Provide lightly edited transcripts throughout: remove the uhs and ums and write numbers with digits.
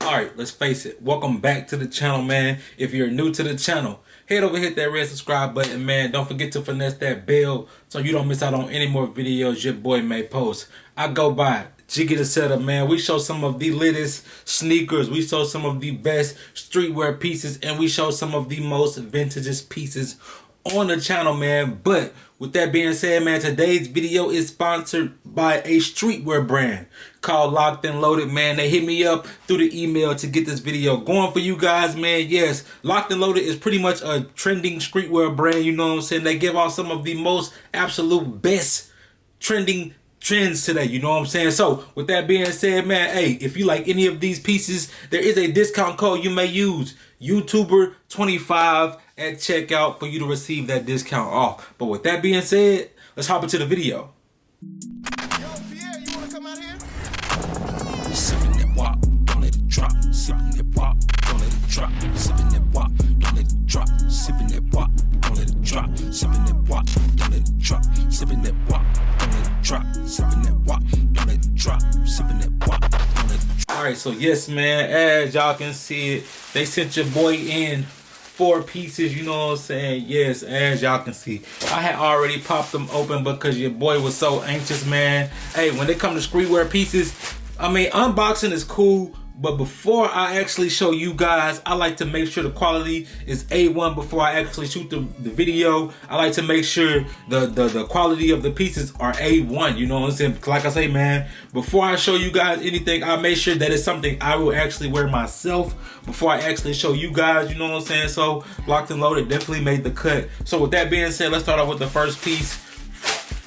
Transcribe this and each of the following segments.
Alright, let's face it. Welcome back to the channel, man. If you're new to the channel, head over, hit that red subscribe button, man. Don't forget to finesse that bell so you don't miss out on any more videos your boy may post. I go by JiggyDaSetter, man. We show some of the latest sneakers. We show some of the best streetwear pieces. And we show some of the most vintage pieces on the channel, man. But with that being said, man, today's video is sponsored by a streetwear brand called Locked and Loaded, man. They hit me up through the email to get this video going for you guys, man. Yes, Locked and Loaded is pretty much a trending streetwear brand, you know what I'm saying? They give out some of the most absolute best trending trends today, you know what I'm saying? So with that being said, man, hey, if you like any of these pieces, there is a discount code you may use, YouTuber25 at checkout, for you to receive that discount off. But with that being said, let's hop into the video. Sipping that wop, don't let it drop. Sipping that wop, don't let it drop. Sipping that wop, don't let it drop. Sipping that wop, don't let it drop. Sipping that wop, don't let it drop. Sipping that wop, don't let it drop. Sipping that wop, don't let it drop. Sipping that wop, don't let it drop. Alright, so yes, man, as y'all can see it, they sent your boy in 4 pieces, you know what I'm saying? Yes, as y'all can see, I had already popped them open because your boy was so anxious, man. Hey, when it comes to streetwear pieces, I mean, unboxing is cool, but before I actually show you guys, I like to make sure the quality is A1 before I actually shoot the video. I like to make sure the quality of the pieces are A1, you know what I'm saying? Like I say, man, before I show you guys anything, I make sure that it's something I will actually wear myself before I actually show you guys, you know what I'm saying? So Locked and Loaded definitely made the cut. So with that being said, let's start off with the first piece.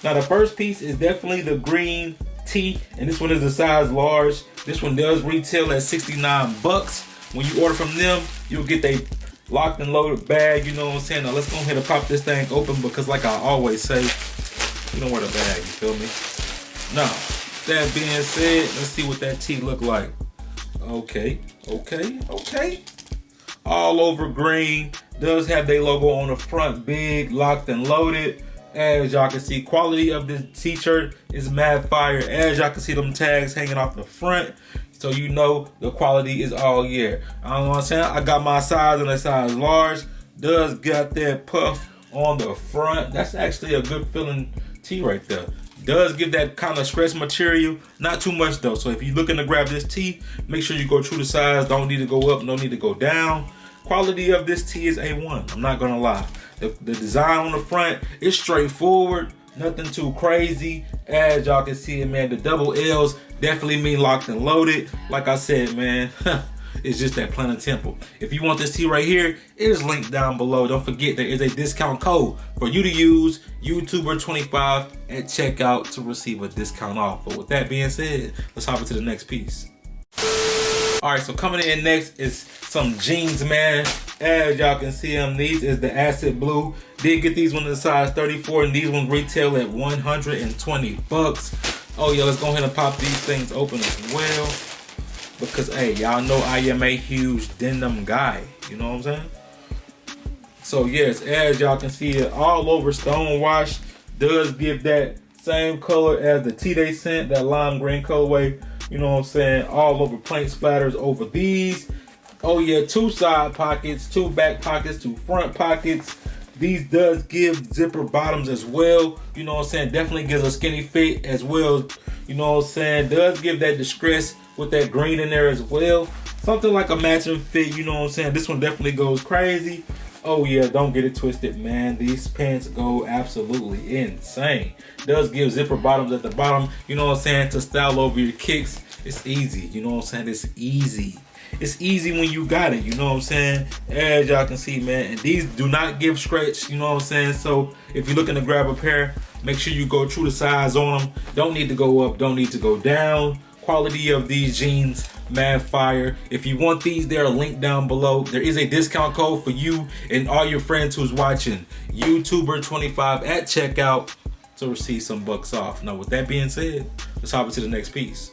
Now the first piece is definitely the green tee, and this one is a size large. This one does retail at 69 bucks. When you order from them, you'll get a Locked and Loaded bag, you know what I'm saying? Now let's go ahead and pop this thing open, because like I always say, you don't wear the bag, you feel me? Now, that being said, let's see what that tee look like. Okay. All over green, does have their logo on the front, big, Locked and Loaded. As y'all can see, quality of this t-shirt is mad fire. As y'all can see, them tags hanging off the front, so you know the quality is all year. I don't know what I'm saying. I got my size in a size large. Does got that puff on the front. That's actually a good feeling tee right there. Does give that kind of stretch material, not too much though. So if you're looking to grab this tee, make sure you go true to size. Don't need to go up, no need to go down. Quality of this tee is A1, I'm not gonna lie. The design on the front is straightforward, nothing too crazy. As y'all can see it, man, the double L's definitely mean Locked and Loaded. Like I said, man, it's just that plain and simple. If you want this tee right here, it is linked down below. Don't forget, there is a discount code for you to use, YouTuber25 at checkout, to receive a discount off. But with that being said, let's hop into the next piece. Alright, so coming in next is some jeans, man. As y'all can see them, these is the acid blue. Did get these ones in size 34, and these ones retail at 120 bucks. Oh yeah, let's go ahead and pop these things open as well, because hey, y'all know I am a huge denim guy, you know what I'm saying? So yes, as y'all can see it, all over stone wash. Does give that same color as the tee they sent, that lime green colorway. You know what I'm saying? All over paint splatters over these. Oh yeah, 2 side pockets, 2 back pockets, 2 front pockets. These does give zipper bottoms as well. You know what I'm saying? Definitely gives a skinny fit as well. You know what I'm saying? Does give that distress with that green in there as well. Something like a matching fit, you know what I'm saying? This one definitely goes crazy. Oh yeah, don't get it twisted, man. These pants go absolutely insane. Does give zipper bottoms at the bottom, you know what I'm saying, to style over your kicks. It's easy, you know what I'm saying? It's easy. It's easy when you got it, you know what I'm saying? As y'all can see, man, and these do not give stretch, you know what I'm saying? So if you're looking to grab a pair, make sure you go true to size on them. Don't need to go up, don't need to go down. Quality of these jeans, mad fire. If you want these, they're linked down below. There is a discount code for you and all your friends who's watching, YouTuber25 at checkout, to receive some bucks off. Now with that being said, let's hop into the next piece.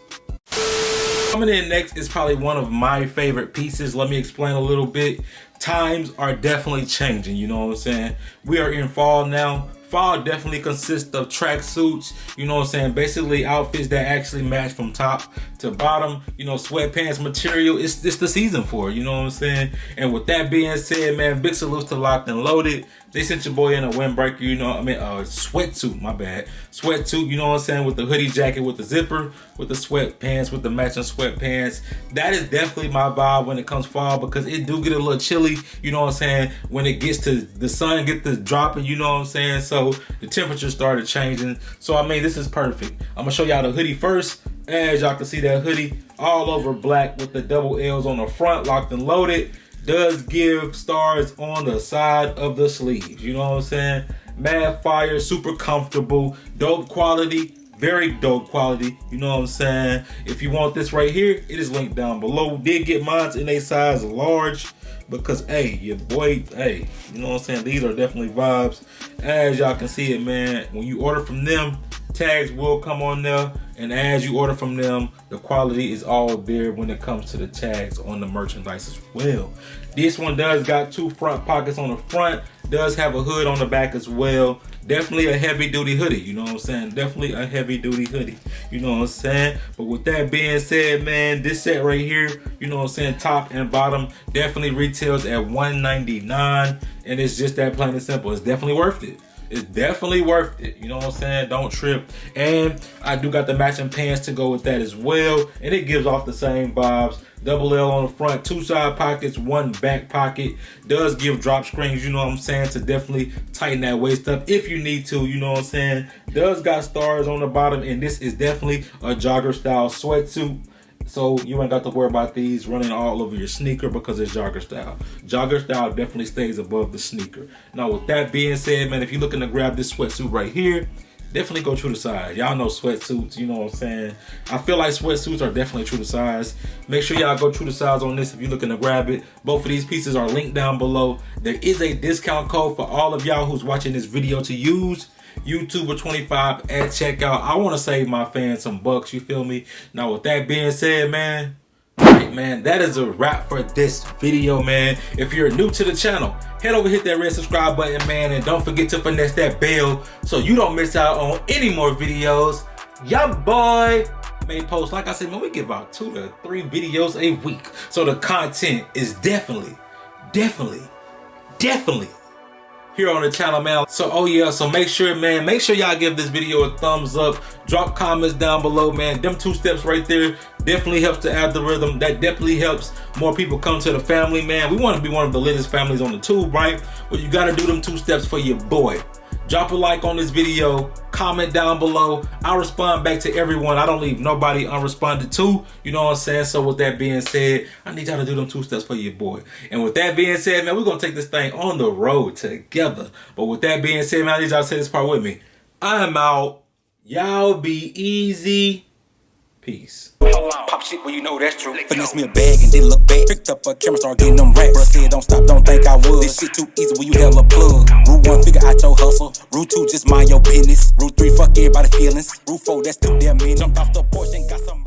Coming in next is probably one of my favorite pieces. Let me explain a little bit. Times are definitely changing, you know what I'm saying? We are in fall now. Fall definitely consists of track suits, you know what I'm saying? Basically outfits that actually match from top to bottom, you know, sweatpants material. It's the season for it, you know what I'm saying? And with that being said, man, big salutes to Locked and Loaded. They sent your boy in a windbreaker, you know, sweatsuit, my bad. Sweatsuit, you know what I'm saying, with the hoodie jacket, with the zipper, with the sweatpants, with the matching sweatpants. That is definitely my vibe when it comes fall, because it do get a little chilly, you know what I'm saying, when it gets to the sun get to dropping, you know what I'm saying, so the temperature started changing. So I mean, this is perfect. I'm gonna show y'all the hoodie first. As y'all can see, that hoodie all over black with the double L's on the front, Locked and Loaded. Does give stars on the side of the sleeves, you know what I'm saying? Mad fire, super comfortable, dope quality, very dope quality, you know what I'm saying? If you want this right here, it is linked down below. Did get mine in a size large because, hey, your boy, hey, you know what I'm saying? These are definitely vibes. As y'all can see it, man, when you order from them, tags will come on there, and as you order from them, the quality is all there when it comes to the tags on the merchandise as well. This one does got 2 front pockets on the front, does have a hood on the back as well. Definitely a heavy duty hoodie, you know what I'm saying? Definitely a heavy duty hoodie, you know what I'm saying? But with that being said, man, this set right here, you know what I'm saying, top and bottom, definitely retails at $199, and it's just that plain and simple. It's definitely worth it. It's definitely worth it, you know what I'm saying? Don't trip. And I do got the matching pants to go with that as well, and it gives off the same vibes. Double L on the front, 2 side pockets, 1 back pocket. Does give drop screens, you know what I'm saying, to definitely tighten that waist up if you need to, you know what I'm saying. Does got stars on the bottom, and this is definitely a jogger style sweatsuit. So you ain't got to worry about these running all over your sneaker because it's jogger style. Jogger style definitely stays above the sneaker. Now with that being said, man, if you're looking to grab this sweatsuit right here, definitely go true to size. Y'all know sweatsuits, you know what I'm saying? I feel like sweatsuits are definitely true to size. Make sure y'all go true to size on this if you're looking to grab it. Both of these pieces are linked down below. There is a discount code for all of y'all who's watching this video to use. YouTuber 25 at checkout. I want to save my fans some bucks, you feel me? Now with that being said, man, alright, man, that is a wrap for this video, man. If you're new to the channel, head over, hit that red subscribe button, man, and don't forget to finesse that bell so you don't miss out on any more videos. Ya boy may post, like I said, man, we give out 2 to 3 videos a week, so the content is definitely here on the channel, man. So so make sure y'all give this video a thumbs up, drop comments down below, man. Them 2 steps right there definitely helps the algorithm. That definitely helps more people come to the family, man. We want to be one of the latest families on the tube, right? Well, you got to do them 2 steps for your boy. Drop a like on this video, comment down below. I'll respond back to everyone. I don't leave nobody unresponded to, you know what I'm saying? So with that being said, I need y'all to do them 2 steps for your boy. And with that being said, man, we're gonna take this thing on the road together. But with that being said, man, I need y'all to say this part with me. I'm out. Y'all be easy. Peace. Pop shit when you know that's true. Finesse me a bag and then look back. Picked up a camera, start getting them racks. Bruh said don't stop, don't think I would. This shit too easy when you hella plug. Rule 1, figure out your hustle. Rule 2, just mind your business. Rule 3, fuck everybody's feelings. Rule 4, that's too damn many. Jumped off the porch and got some.